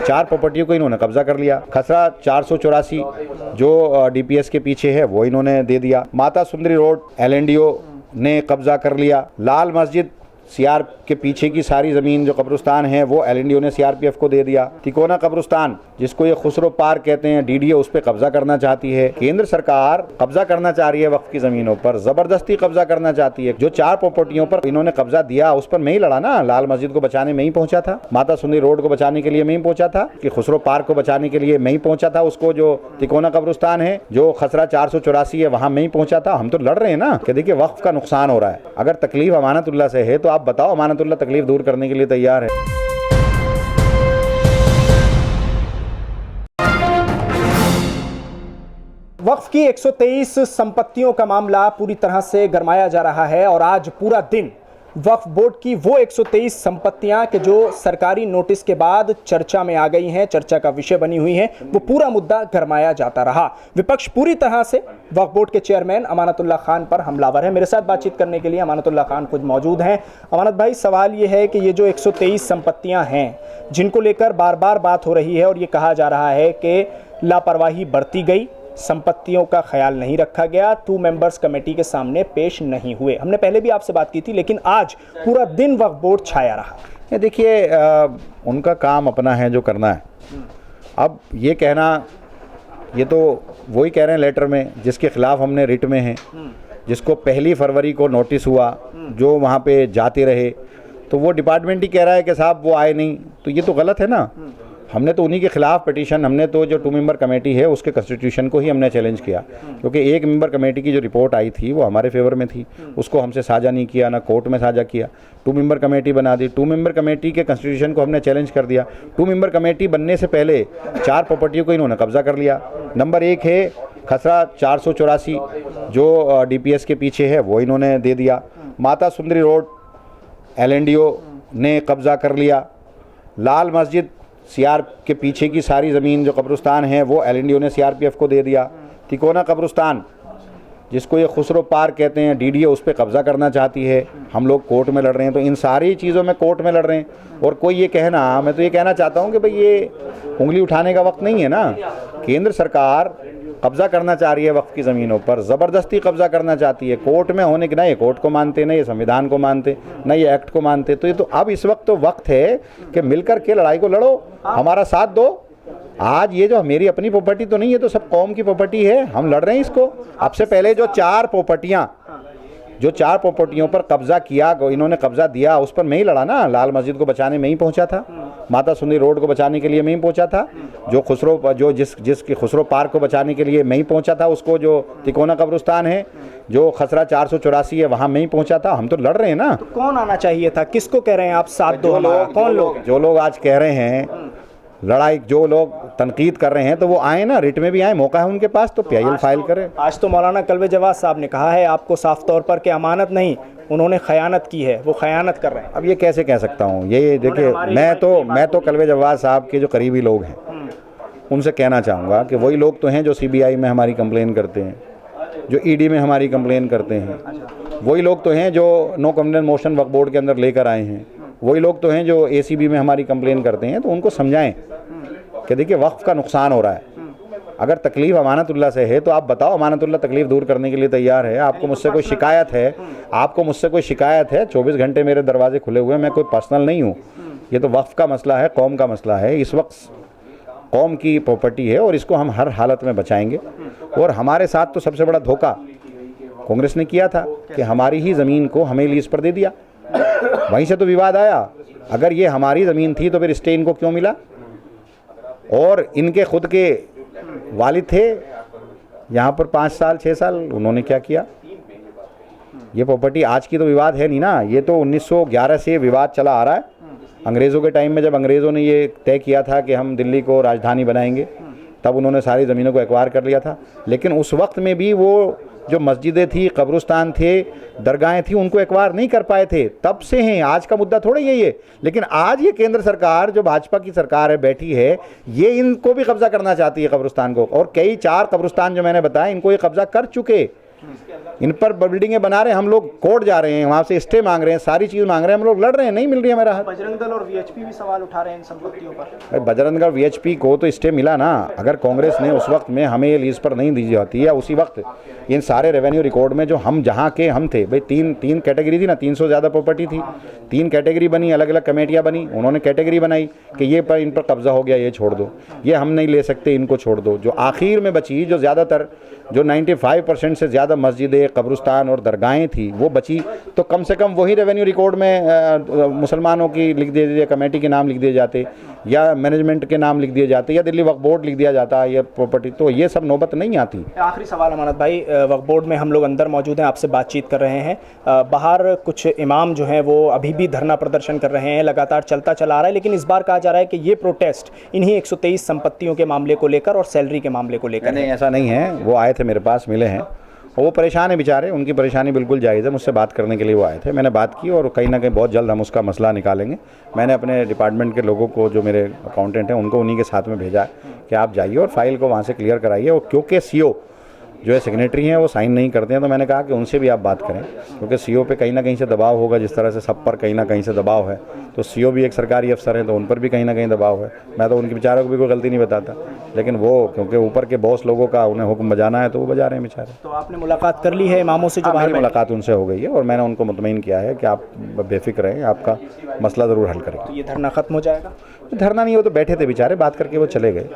4 प्रॉपर्टियों को इन्होंने कब्जा कर लिया। खसरा 484 जो डीपीएस के पीछे है वो इन्होंने दे दिया। माता सुंदरी रोड एलएनडीओ ने कब्जा कर लिया। लाल मस्जिद सीआर के पीछे की सारी ज़मीन जो कब्रिस्तान है वो एलएनडीओ ने सीआरपीएफ को दे दिया। तिकोना कब्रिस्तान जिसको ये खुसरो पार्क कहते हैं, डीडीए उस पर कब्जा करना चाहती है। केंद्र सरकार कब्जा करना चाह रही है वक्फ की ज़मीनों पर, ज़बरदस्ती कब्जा करना चाहती है। जो 4 प्रॉपर्टियों पर इन्होंने कब्जा दिया उस पर मैं ही लड़ा ना, लाल मस्जिद को बचाने में ही पहुंचा था, माता सुंदरी रोड को बचाने के लिए मैं ही पहुंचा था, कि खुसरो पार्क को बचाने के लिए मैं ही पहुंचा था, उसको जो तिकोना कब्रिस्तान है, जो खसरा 484 है, वहां मैं ही पहुंचा था। हम तो लड़ रहे हैं ना कि देखिए वक्फ का नुकसान हो रहा है। अगर तकलीफ अमानतुल्लाह से है तो आप बताओ, अमानतुल्लाह तकलीफ दूर करने के लिए तैयार है। वक्फ की 123 संपत्तियों का मामला पूरी तरह से गरमाया जा रहा है और आज पूरा दिन वक्फ बोर्ड की वो 123 संपत्तियां कि जो सरकारी नोटिस के बाद चर्चा में आ गई हैं, चर्चा का विषय बनी हुई हैं, वो पूरा मुद्दा गरमाया जाता रहा। विपक्ष पूरी तरह से वक्फ बोर्ड के चेयरमैन अमानतुल्लाह खान पर हमलावर है। मेरे साथ बातचीत करने के लिए अमानतुल्लाह खान खुद मौजूद हैं। अमानत भाई, सवाल ये है कि ये जो 123 संपत्तियां हैं जिनको लेकर बार बार बात हो रही है और ये कहा जा रहा है कि लापरवाही बरती गई, संपत्तियों का ख्याल नहीं रखा गया, 2 मेंबर्स कमेटी के सामने पेश नहीं हुए। हमने पहले भी आपसे बात की थी, लेकिन आज पूरा दिन वक्फ बोर्ड छाया रहा। ये देखिए उनका काम अपना है जो करना है। अब ये कहना, ये तो वही कह रहे हैं लेटर में जिसके खिलाफ हमने रिट में हैं, जिसको 1 फरवरी को नोटिस हुआ, जो वहाँ पे जाते रहे, तो वो डिपार्टमेंट ही कह रहा है कि साहब वो आए नहीं, तो ये तो गलत है ना। हमने तो उन्हीं के खिलाफ पिटीशन, हमने तो जो 2 मेंबर कमेटी है उसके कॉन्स्टिट्यूशन को ही हमने चैलेंज किया, क्योंकि 1 मेंबर कमेटी की जो रिपोर्ट आई थी वो हमारे फेवर में थी, उसको हमसे साझा नहीं किया, ना कोर्ट में साझा किया। 2 मेंबर कमेटी बना दी, 2 मेंबर कमेटी के कॉन्स्टिट्यूशन को हमने चैलेंज कर दिया। 2 मेंबर कमेटी बनने से पहले 4 प्रॉपर्टियों को इन्होंने कब्जा कर लिया। नंबर 1 है खसरा 484 जो डीपीएस के पीछे है वो इन्होंने दे दिया। माता सुंदरी रोड एलएनडीओ ने कब्जा कर लिया। लाल मस्जिद सीआर के पीछे की सारी ज़मीन जो कब्रिस्तान है वो एलएनडीओ ने सीआरपीएफ को दे दिया। तिकोना कब्रिस्तान जिसको ये खुसरो पार्क कहते हैं, डीडीए उस पर कब्जा करना चाहती है। हम लोग कोर्ट में लड़ रहे हैं, तो इन सारी चीज़ों में कोर्ट में लड़ रहे हैं। और कोई ये कहना, मैं तो ये कहना चाहता हूँ कि भाई ये उंगली उठाने का वक्त नहीं है ना। केंद्र सरकार कब्जा करना चाह रही है वक्फ की ज़मीनों पर, ज़बरदस्ती कब्जा करना चाहती है। कोर्ट में होने के ना ये कोर्ट को मानते, ना ये संविधान को मानते, ना ये एक्ट को मानते। तो ये तो अब इस वक्त तो वक्त है कि मिलकर के लड़ाई को लड़ो, हमारा साथ दो। आज ये जो मेरी अपनी प्रॉपर्टी तो नहीं है, तो सब कौम की प्रॉपर्टी है, हम लड़ रहे हैं इसको। अब से पहले जो 4 प्रॉपर्टियों पर कब्जा किया, इन्होंने कब्जा दिया, उस पर मैं ही लड़ा ना। लाल मस्जिद को बचाने में ही पहुंचा था, माता सुंदरी रोड को बचाने के लिए मैं ही पहुंचा था, जो जिसके खुसरो पार्क को बचाने के लिए मैं ही पहुंचा था, उसको जो तिकोना कब्रिस्तान है, जो खसरा 484 है, वहां मैं ही पहुंचा था। हम तो लड़ रहे हैं ना। तो कौन आना चाहिए था? किसको कह रहे हैं आप साथ दो? कौन लोग? जो लोग आज कह रहे हैं लड़ाई, जो लोग तनकीद कर रहे हैं, तो वो आए ना, रिट में भी आए, मौका है उनके पास, तो पीआईएल फाइल करें। आज तो मौलाना कल्बे जवाद साहब ने कहा है आपको साफ तौर पर कि अमानत नहीं, उन्होंने खयानत की है, वो खयानत कर रहे हैं। अब ये कैसे कह सकता हूँ? ये देखिए, मैं तो कल्बे जवाद साहब के जो करीबी लोग हैं उनसे कहना चाहूँगा कि वही लोग तो हैं जो सीबीआई में हमारी कंप्लेन करते हैं, जो ईडी में हमारी कंप्लेन करते हैं, वही लोग तो हैं जो नो कॉन्फिडेंस मोशन वक्फ बोर्ड के अंदर लेकर आए हैं, वही लोग तो हैं जो एसीबी में हमारी कंप्लेन करते हैं। तो उनको समझाएं कि देखिए वक्फ का नुकसान हो रहा है। अगर तकलीफ अमानतुल्लाह से है तो आप बताओ, अमानतुल्लाह तकलीफ दूर करने के लिए तैयार है। आपको मुझसे कोई शिकायत है, 24 घंटे मेरे दरवाजे खुले हुए हैं, मैं कोई पर्सनल नहीं हूँ। ये तो वक्फ का मसला है, कौम का मसला है। इस वक्त कौम की प्रॉपर्टी है और इसको हम हर हालत में बचाएंगे। और हमारे साथ तो सबसे बड़ा धोखा कांग्रेस ने किया था कि हमारी ही ज़मीन को हमें लीज पर दे दिया, वहीं से तो विवाद आया। अगर ये हमारी ज़मीन थी तो फिर स्टे इनको क्यों मिला? और इनके खुद के वालिद थे यहाँ पर 5 साल 6 साल, उन्होंने क्या किया? ये प्रॉपर्टी आज की तो विवाद है नहीं ना, ये तो 1911 से विवाद चला आ रहा है। अंग्रेज़ों के टाइम में जब अंग्रेज़ों ने ये तय किया था कि हम दिल्ली को राजधानी बनाएंगे, तब उन्होंने सारी ज़मीनों को एक्वायर कर लिया था। लेकिन उस वक्त में भी वो जो मस्जिदें थी, कब्रिस्तान थे, दरगाहें थी, उनको एक्वायर नहीं कर पाए थे। तब से हैं, आज का मुद्दा थोड़ा यही है। लेकिन आज ये केंद्र सरकार जो भाजपा की सरकार है बैठी है, ये इनको भी कब्जा करना चाहती है कब्रिस्तान को। और कई 4 कब्रिस्तान जो मैंने बताया, इनको ये कब्जा कर चुके। इन पर बिल्डिंगें बना रहे हैं, हम लोग कोर्ट जा रहे हैं, वहाँ से स्टे मांग रहे हैं, सारी चीज़ मांग रहे हैं, हम लोग लड़ रहे हैं, नहीं मिल रही है हमारा हक। बजरंग दल और वीएचपी भी सवाल उठा रहे हैं इन संपत्तियों पर। भाई बजरंग दल वीएचपी को तो स्टे मिला ना, अगर कांग्रेस ने उस वक्त में हमें ये लीज पर नहीं दी जाती या उसी वक्त इन सारे रेवेन्यू रिकॉर्ड में जो हम जहाँ के हम थे, भाई तीन कैटेगरी थी ना, 300 ज़्यादा प्रॉपर्टी थी, 3 कैटेगरी बनी, अलग अलग कमेटियाँ बनी, उन्होंने कैटेगरी बनाई कि ये पर इन पर कब्जा हो गया, ये छोड़ दो, ये हम नहीं ले सकते, इनको छोड़ दो। जो आखिर में बची, जो ज़्यादातर जो 95% से ज़्यादा मस्जिदें, कब्रिस्तान और दरगाहें थी वो बची, तो कम से कम वही रेवेन्यू रिकॉर्ड में मुसलमानों की लिख दिए जाते, कमेटी के नाम लिख दिए जाते, या मैनेजमेंट के नाम लिख दिए जाते, या दिल्ली वक्फ बोर्ड लिख दिया जाता ये प्रॉपर्टी, तो ये सब नौबत नहीं आती। आखिरी सवाल अमानत भाई, वक्फ बोर्ड में हम लोग अंदर मौजूद हैं, आपसे बातचीत कर रहे हैं। बाहर कुछ इमाम जो हैं वो अभी भी धरना प्रदर्शन कर रहे हैं, लगातार चलता चला आ रहा है, लेकिन इस बार कहा जा रहा है कि ये प्रोटेस्ट इन्हीं 123 संपत्तियों के मामले को लेकर और सैलरी के मामले को लेकर। नहीं, ऐसा नहीं है, वो आए थे मेरे पास, मिले हैं, वो परेशान है बेचारे, उनकी परेशानी बिल्कुल जायज़ है, मुझसे बात करने के लिए वो आए थे, मैंने बात की और कहीं ना कहीं बहुत जल्द हम उसका मसला निकालेंगे। मैंने अपने डिपार्टमेंट के लोगों को, जो मेरे अकाउंटेंट हैं, उनको उन्हीं के साथ में भेजा कि आप जाइए और फाइल को वहाँ से क्लियर कराइए, और क्योंकि सीओ जो है सेक्रेटरी हैं वो साइन नहीं करते हैं, तो मैंने कहा कि उनसे भी आप बात करें, क्योंकि सीओ पे कहीं ना कहीं से दबाव होगा, जिस तरह से सब पर कहीं ना कहीं से दबाव है, तो सीओ भी एक सरकारी अफसर है, तो उन पर भी कहीं ना कहीं दबाव है। मैं तो उनके बेचारों को भी कोई गलती नहीं बताता, लेकिन वो क्योंकि ऊपर के बॉस लोगों का उन्हें हुक्म बजाना है, तो वो बजा रहे हैं बेचारे। तो आपने मुलाकात कर ली है इमामों से जो बाहर? मुलाकात उनसे हो गई है और मैंने उनको मुतमईन किया है कि आप बेफिक्र रहें, आपका मसला ज़रूर हल करेंगे। तो ये धरना खत्म हो जाएगा? धरना नहीं, वो तो बैठे थे बेचारे, बात करके वो चले गए।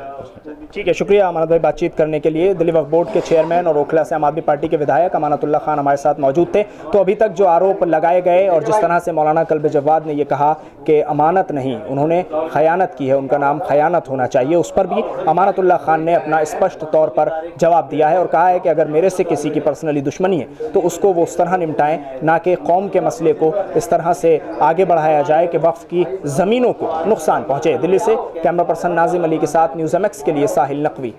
ठीक है, शुक्रिया अमानत भाई बातचीत करने के लिए। दिल्ली वक्फ बोर्ड के चेयरमैन और ओखला से आम आदमी पार्टी के विधायक अमानतुल्लाह खान हमारे साथ मौजूद थे। तो अभी तक जो आरोप लगाए गए और जिस तरह से मौलाना कल्ब जवाद ने ये कहा कि अमानत नहीं, उन्होंने खयानत की है, उनका नाम खयानत होना चाहिए, उस पर भी अमानतुल्लाह खान ने अपना स्पष्ट तौर पर जवाब दिया है और कहा है कि अगर मेरे से किसी की पर्सनली दुश्मनी है तो उसको वो उस तरह निपटाएं, ना कि कौम के मसले को इस तरह से आगे बढ़ाया जाए कि वक्फ की ज़मीनों को नुकसान पहुँचे। दिल्ली से कैमरा पर्सन नाजिम अली के साथ न्यूज़ MX के लिए साहिल नकवी।